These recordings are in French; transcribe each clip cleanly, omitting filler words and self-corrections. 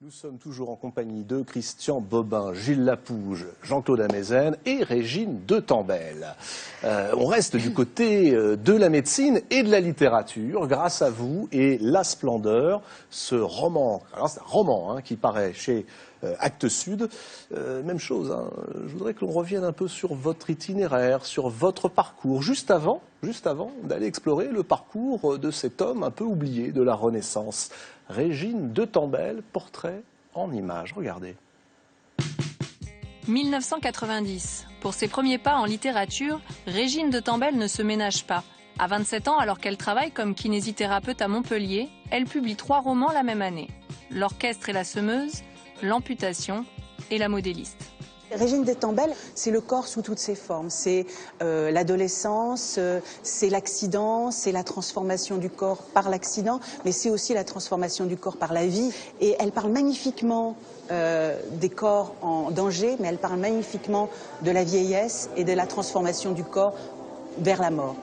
Nous sommes toujours en compagnie de Christian Bobin, Gilles Lapouge, Jean-Claude Amezen et Régine de Tambel. On reste du côté de la médecine et de la littérature grâce à vous et La Splendeur, ce roman. Alors c'est un roman qui paraît chez Actes Sud. Même chose, je voudrais que l'on revienne un peu sur votre itinéraire, sur votre parcours, juste avant d'aller explorer le parcours de cet homme un peu oublié de la Renaissance. Régine de Tambel, portrait en images. Regardez. 1990. Pour ses premiers pas en littérature, Régine de Tambel ne se ménage pas. À 27 ans, alors qu'elle travaille comme kinésithérapeute à Montpellier, elle publie 3 romans la même année. L'orchestre et la semeuse, L'amputation et La modéliste. Régine de Tambel, c'est le corps sous toutes ses formes. C'est l'adolescence, c'est l'accident, c'est la transformation du corps par l'accident, mais c'est aussi la transformation du corps par la vie. Et elle parle magnifiquement des corps en danger, mais elle parle magnifiquement de la vieillesse et de la transformation du corps vers la mort.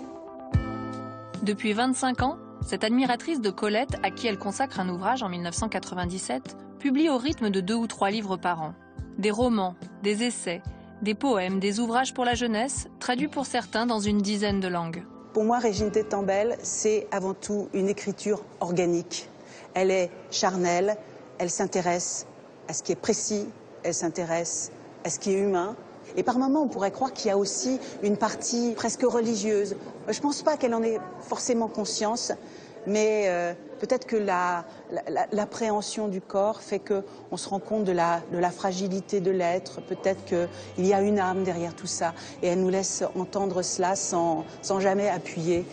Depuis 25 ans, cette admiratrice de Colette, à qui elle consacre un ouvrage en 1997, publie au rythme de 2 ou 3 livres par an. Des romans, des essais, des poèmes, des ouvrages pour la jeunesse, traduits pour certains dans une dizaine de langues. Pour moi, Régine de Tambel, c'est avant tout une écriture organique. Elle est charnelle, elle s'intéresse à ce qui est précis, elle s'intéresse à ce qui est humain. Et par moments, on pourrait croire qu'il y a aussi une partie presque religieuse. Je ne pense pas qu'elle en ait forcément conscience, mais peut-être que l'appréhension du corps fait qu'on se rend compte de la fragilité de l'être. Peut-être qu'il y a une âme derrière tout ça. Et elle nous laisse entendre cela sans jamais appuyer.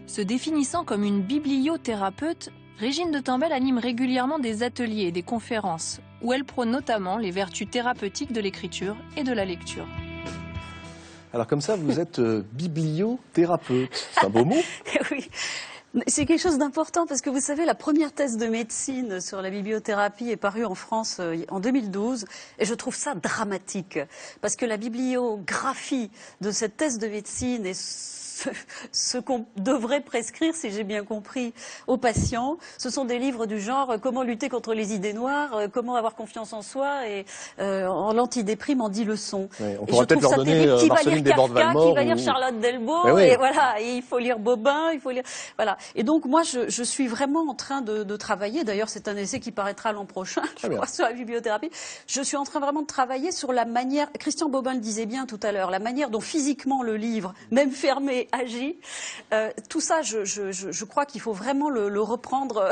Se définissant comme une bibliothérapeute, Régine de Tambel anime régulièrement des ateliers et des conférences, où elle prône notamment les vertus thérapeutiques de l'écriture et de la lecture. Alors comme ça, vous êtes bibliothérapeute. C'est un beau mot. Oui. C'est quelque chose d'important parce que vous savez, la première thèse de médecine sur la bibliothérapie est parue en France en 2012 et je trouve ça dramatique parce que la bibliographie de cette thèse de médecine est ce qu'on devrait prescrire, si j'ai bien compris, aux patients. Ce sont des livres du genre comment lutter contre les idées noires, comment avoir confiance en soi et en l'antidéprime en 10 leçons. Oui, on pourra peut-être leur donner Marceline Desbordes-Valmore. Qui va lire Charlotte Delbo, oui. et voilà, et il faut lire Bobin, il faut lire... Voilà. Et donc moi, je suis vraiment en train de travailler, d'ailleurs c'est un essai qui paraîtra l'an prochain, je crois, sur la bibliothérapie. Je suis en train vraiment de travailler sur la manière, Christian Bobin le disait bien tout à l'heure, la manière dont physiquement le livre, même fermé, agit. Tout ça, je crois qu'il faut vraiment le reprendre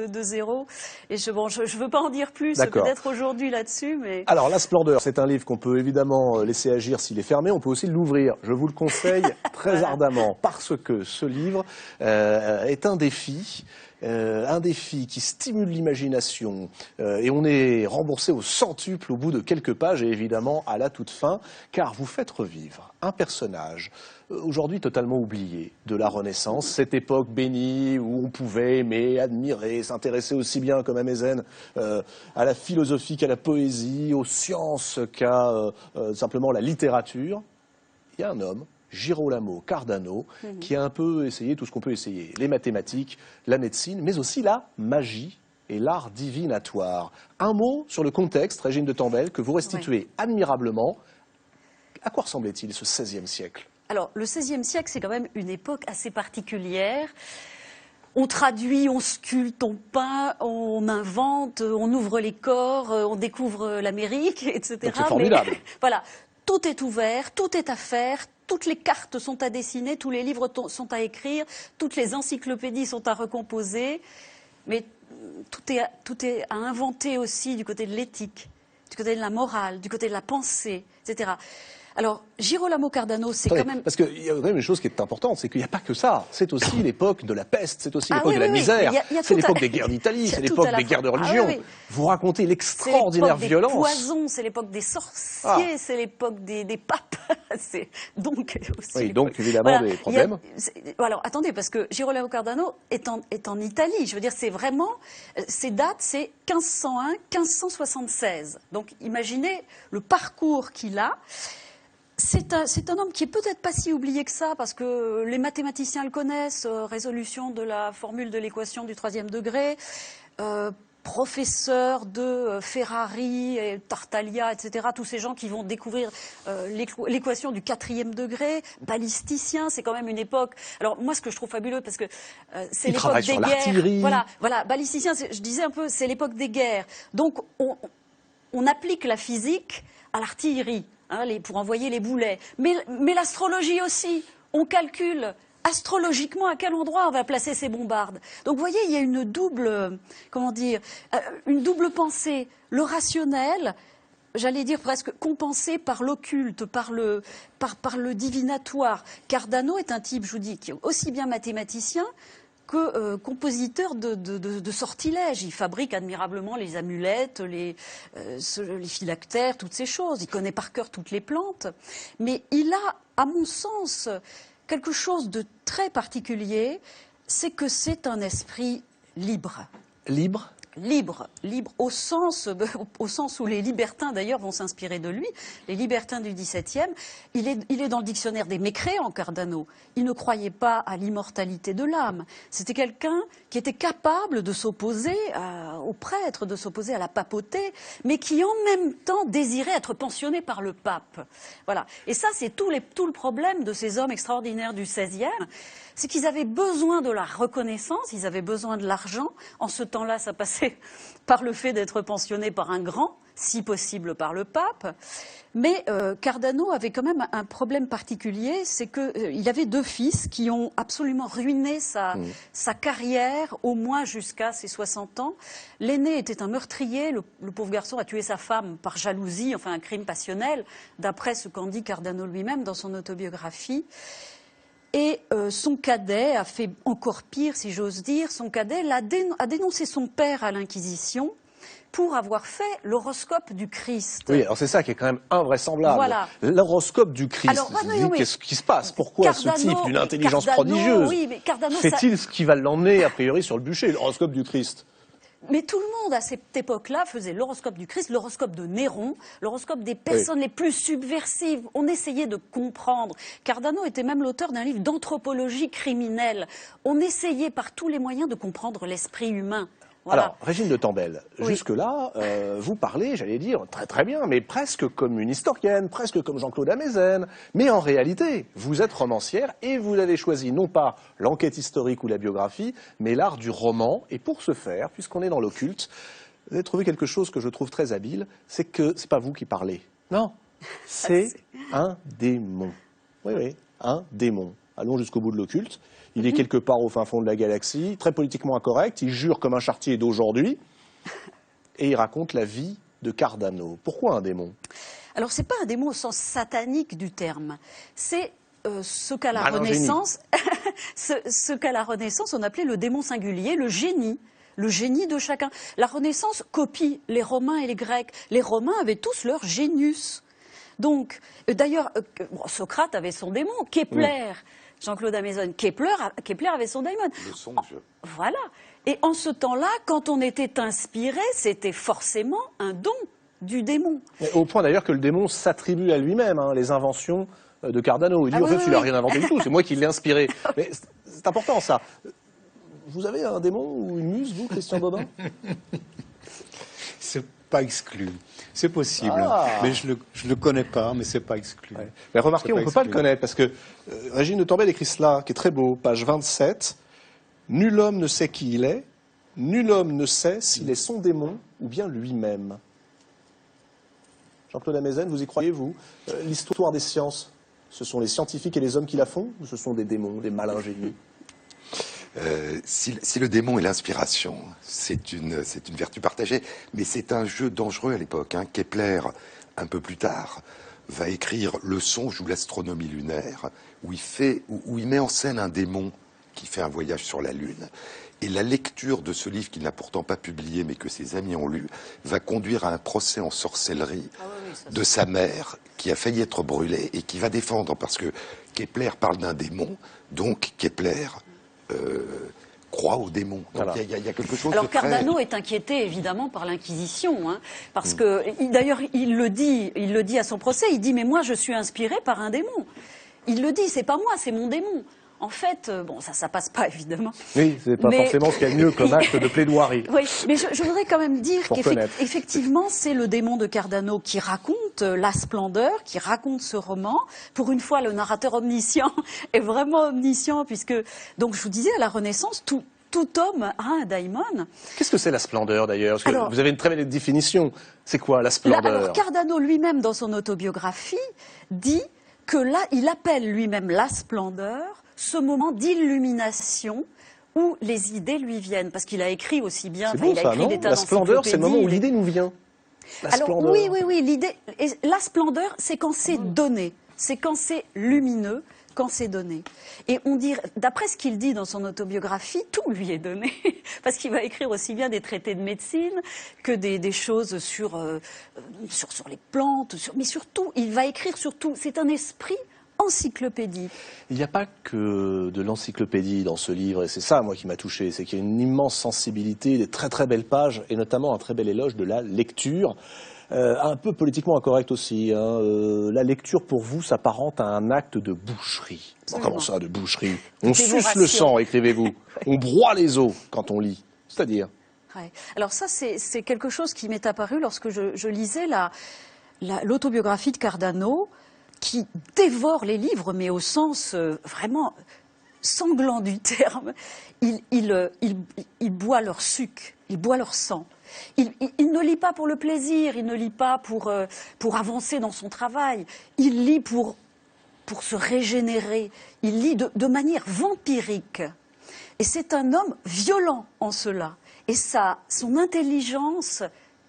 de zéro. Et je veux pas en dire plus peut-être aujourd'hui là-dessus. Mais... Alors, La Splendeur, c'est un livre qu'on peut évidemment laisser agir s'il est fermé. On peut aussi l'ouvrir. Je vous le conseille très ardemment parce que ce livre est un défi qui stimule l'imagination et on est remboursé au centuple au bout de quelques pages et évidemment à la toute fin, car vous faites revivre un personnage aujourd'hui totalement oublié de la Renaissance, cette époque bénie où on pouvait aimer, admirer, s'intéresser aussi bien comme Amezen à la philosophie qu'à la poésie, aux sciences qu'à simplement la littérature. Il y a un homme, Girolamo Cardano, qui a un peu essayé tout ce qu'on peut essayer. Les mathématiques, la médecine, mais aussi la magie et l'art divinatoire. Un mot sur le contexte, Régine de Tambel, que vous restituez admirablement. À quoi ressemblait-il ce XVIe siècle? Alors, le XVIe siècle, c'est quand même une époque assez particulière. On traduit, on sculpte, on peint, on invente, on ouvre les corps, on découvre l'Amérique, etc. Donc c'est formidable. Mais, voilà, tout est ouvert, tout est à faire. Toutes les cartes sont à dessiner, tous les livres sont à écrire, toutes les encyclopédies sont à recomposer, mais tout est à inventer aussi du côté de l'éthique, du côté de la morale, du côté de la pensée, etc. Alors, Girolamo Cardano, c'est quand même... Parce qu'il y a quand même une chose qui est importante, c'est qu'il n'y a pas que ça. C'est aussi l'époque de la peste, c'est aussi l'époque de la misère, c'est l'époque des guerres d'Italie, c'est l'époque des guerres de religion. Vous racontez l'extraordinaire violence. C'est l'époque des poisons, c'est l'époque des sorciers, c'est l'époque des papes. Donc, évidemment, des problèmes. Alors, attendez, parce que Girolamo Cardano est en Italie. Je veux dire, c'est vraiment... Ces dates, c'est 1501-1576. Donc, imaginez le parcours qu'il a. C'est un homme qui est peut-être pas si oublié que ça, parce que les mathématiciens le connaissent, résolution de la formule de l'équation du 3e degré, professeurs de Ferrari, et Tartaglia, etc., tous ces gens qui vont découvrir l'équation du 4e degré, balisticiens, c'est quand même une époque... Alors moi, ce que je trouve fabuleux, parce que c'est l'époque des guerres... Voilà, balisticiens, je disais un peu, c'est l'époque des guerres. Donc on applique la physique à l'artillerie, hein, pour envoyer les boulets. Mais l'astrologie aussi, on calcule astrologiquement à quel endroit on va placer ces bombardes. Donc vous voyez, il y a une double, une double pensée. Le rationnel, j'allais dire presque compensé par l'occulte, par le divinatoire. Cardano est un type, je vous dis, qui est aussi bien mathématicien que compositeur de sortilèges. Il fabrique admirablement les amulettes, les phylactères, toutes ces choses. Il connaît par cœur toutes les plantes. Mais il a, à mon sens, quelque chose de très particulier, c'est que c'est un esprit libre. Libre ? Libre au sens où les libertins d'ailleurs vont s'inspirer de lui, les libertins du XVIIe. Il est dans le dictionnaire des mécréants, Cardano. Il ne croyait pas à l'immortalité de l'âme. C'était quelqu'un qui était capable de s'opposer aux prêtres, de s'opposer à la papauté, mais qui en même temps désirait être pensionné par le pape. Voilà. Et ça, c'est tout le problème de ces hommes extraordinaires du XVIe. C'est qu'ils avaient besoin de la reconnaissance, ils avaient besoin de l'argent. En ce temps-là, ça passait par le fait d'être pensionné par un grand, si possible par le pape. Mais Cardano avait quand même un problème particulier, c'est qu'il avait 2 fils qui ont absolument ruiné sa carrière, au moins jusqu'à ses 60 ans. L'aîné était un meurtrier, le pauvre garçon a tué sa femme par jalousie, enfin un crime passionnel, d'après ce qu'en dit Cardano lui-même dans son autobiographie. Et son cadet a fait encore pire, si j'ose dire. Son cadet a dénoncé son père à l'Inquisition pour avoir fait l'horoscope du Christ. Oui, alors c'est ça qui est quand même invraisemblable. Voilà. L'horoscope du Christ. Alors, qu'est-ce qui se passe? Pourquoi Cardano, ce type d'une intelligence prodigieuse fait-il ce qui va l'emmener, a priori, sur le bûcher, l'horoscope du Christ? Mais tout le monde, à cette époque-là, faisait l'horoscope du Christ, l'horoscope de Néron, l'horoscope des personnes les plus subversives. On essayait de comprendre. Cardano était même l'auteur d'un livre d'anthropologie criminelle. On essayait par tous les moyens de comprendre l'esprit humain. Voilà. Alors, Régine de Tambel, jusque-là, vous parlez, j'allais dire, très très bien, mais presque comme une historienne, presque comme Jean-Claude Amezen. Mais en réalité, vous êtes romancière et vous avez choisi non pas l'enquête historique ou la biographie, mais l'art du roman. Et pour ce faire, puisqu'on est dans l'occulte, vous avez trouvé quelque chose que je trouve très habile, c'est que c'est pas vous qui parlez. Non, c'est un démon. Oui, oui, un démon. Allons jusqu'au bout de l'occulte. Il est quelque part au fin fond de la galaxie, très politiquement incorrect, il jure comme un chartier d'aujourd'hui, et il raconte la vie de Cardano. Pourquoi un démon? Alors, c'est pas un démon au sens satanique du terme. C'est ce qu'à la Renaissance, ce qu'à la Renaissance, on appelait le démon singulier, le génie de chacun. La Renaissance copie les Romains et les Grecs. Les Romains avaient tous leur génius. Donc, d'ailleurs, Socrate avait son démon, Kepler... Jean-Claude Amezen, Kepler avait son daimon. Le songe. Voilà. Et en ce temps-là, quand on était inspiré, c'était forcément un don du démon. Et au point d'ailleurs que le démon s'attribue à lui-même, les inventions de Cardano. Il dit, en fait, il n'a rien inventé du tout, c'est moi qui l'ai inspiré. Mais c'est important, ça. Vous avez un démon ou une muse, vous, Christian Bobin? C'est pas exclu. C'est possible, mais je le connais pas, mais c'est pas exclu. Ouais. Mais remarquez, on ne peut pas le connaître, parce que Régine de Tambel écrit cela, qui est très beau, page 27. Nul homme ne sait qui il est, nul homme ne sait s'il est son démon ou bien lui-même. Jean-Claude Amezen, vous y croyez, vous? L'histoire des sciences, ce sont les scientifiques et les hommes qui la font, ou ce sont des démons, des malins génies? Si le démon est l'inspiration, c'est une vertu partagée, mais c'est un jeu dangereux à l'époque. Kepler, un peu plus tard, va écrire Le songe ou l'astronomie lunaire, où il met en scène un démon qui fait un voyage sur la Lune. Et la lecture de ce livre, qu'il n'a pourtant pas publié, mais que ses amis ont lu, va conduire à un procès en sorcellerie de sa mère, qui a failli être brûlée, et qui va défendre, parce que Kepler parle d'un démon, donc Kepler... croit aux démons. Il y a quelque chose. Alors Cardano est inquiété évidemment par l'Inquisition, parce que d'ailleurs il le dit à son procès. Il dit mais moi je suis inspiré par un démon. Il le dit, c'est pas moi, c'est mon démon. En fait, bon, ça passe pas évidemment. Oui, c'est pas forcément ce qu'il y a de mieux comme acte de plaidoirie. Oui, mais je voudrais quand même dire Pour connaître. qu'effectivement, c'est le démon de Cardano qui raconte la splendeur, qui raconte ce roman. Pour une fois, le narrateur omniscient est vraiment omniscient, puisque, donc je vous disais, à la Renaissance, tout homme a un daimon. Qu'est-ce que c'est la splendeur d'ailleurs? Parce que Alors, vous avez une très belle définition. C'est quoi la splendeur? Alors Cardano lui-même, dans son autobiographie, dit que là, il appelle lui-même la splendeur ce moment d'illumination où les idées lui viennent. Parce qu'il a écrit aussi bien, C'est beau il a ça, écrit non? des tas La splendeur, c'est le moment où d'encyclopédies, l'idée nous vient. La Alors splendeur. oui, l'idée, la splendeur, c'est quand c'est donné, c'est quand c'est lumineux, quand c'est donné. Et on dit, d'après ce qu'il dit dans son autobiographie, tout lui est donné, parce qu'il va écrire aussi bien des traités de médecine que des choses sur les plantes, mais surtout, il va écrire sur tout. C'est un esprit encyclopédique. Il n'y a pas que de l'encyclopédie dans ce livre, et c'est ça, moi, qui m'a touché. C'est qu'il y a une immense sensibilité, des très très belles pages, et notamment un très bel éloge de la lecture. Un peu politiquement incorrect aussi. Hein. La lecture, pour vous, s'apparente à un acte de boucherie. Bon, comment ça, de boucherie? On suce le sang, écrivez-vous. On broie les os quand on lit. C'est-à-dire? Ouais. Alors ça, c'est quelque chose qui m'est apparu lorsque je lisais l'autobiographie de Cardano, qui dévore les livres, mais au sens vraiment sanglant du terme. Il boit leur suc, il boit leur sang. Il ne lit pas pour le plaisir, il ne lit pas pour avancer dans son travail. Il lit pour se régénérer. Il lit de manière vampirique. Et c'est un homme violent en cela. Et son intelligence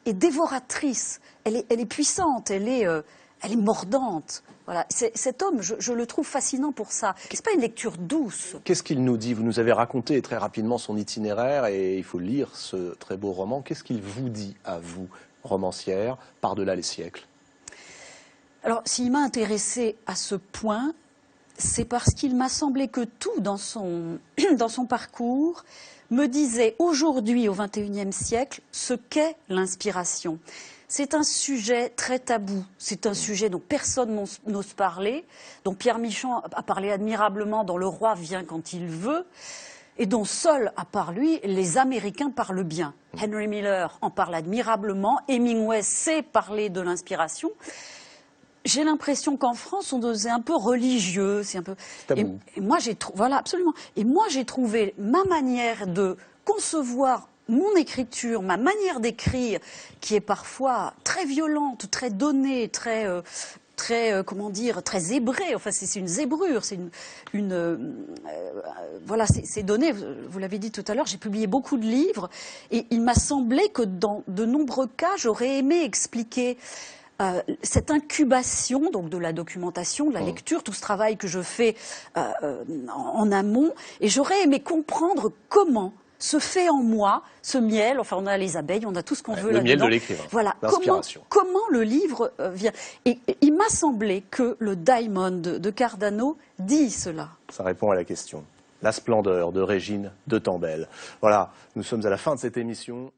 est dévoratrice. Elle est puissante, elle est mordante. Voilà. Cet homme, je le trouve fascinant pour ça. C'est pas une lecture douce. Qu'est-ce qu'il nous dit? Vous nous avez raconté très rapidement son itinéraire, et il faut lire ce très beau roman. Qu'est-ce qu'il vous dit à vous, romancière, par-delà les siècles? Alors, s'il m'a intéressée à ce point, c'est parce qu'il m'a semblé que tout dans son parcours me disait aujourd'hui, au XXIe siècle, ce qu'est l'inspiration. C'est un sujet très tabou, c'est un sujet dont personne n'ose parler, dont Pierre Michon a parlé admirablement dans Le Roi vient quand il veut, et dont seuls, à part lui, les Américains parlent bien. Henry Miller en parle admirablement, Hemingway sait parler de l'inspiration. J'ai l'impression qu'en France, on est un peu religieux, c'est un peu. Tabou. Et moi, voilà, absolument. Et moi, j'ai trouvé ma manière de concevoir mon écriture, ma manière d'écrire, qui est parfois très violente, très donnée, très comment dire, très zébrée. Enfin, c'est une zébrure, c'est voilà, c'est donné. Vous l'avez dit tout à l'heure, j'ai publié beaucoup de livres, et il m'a semblé que dans de nombreux cas, j'aurais aimé expliquer cette incubation, donc de la documentation, de la lecture, tout ce travail que je fais en amont, et j'aurais aimé comprendre comment se fait en moi ce miel. Enfin, on a les abeilles, on a tout ce qu'on veut là-dedans. Le miel de l'écrivain. Voilà. L'inspiration. Comment le livre vient. Et il m'a semblé que le Daimon de Cardano dit cela. Ça répond à la question. La splendeur de Régine de Tambel. Voilà, nous sommes à la fin de cette émission.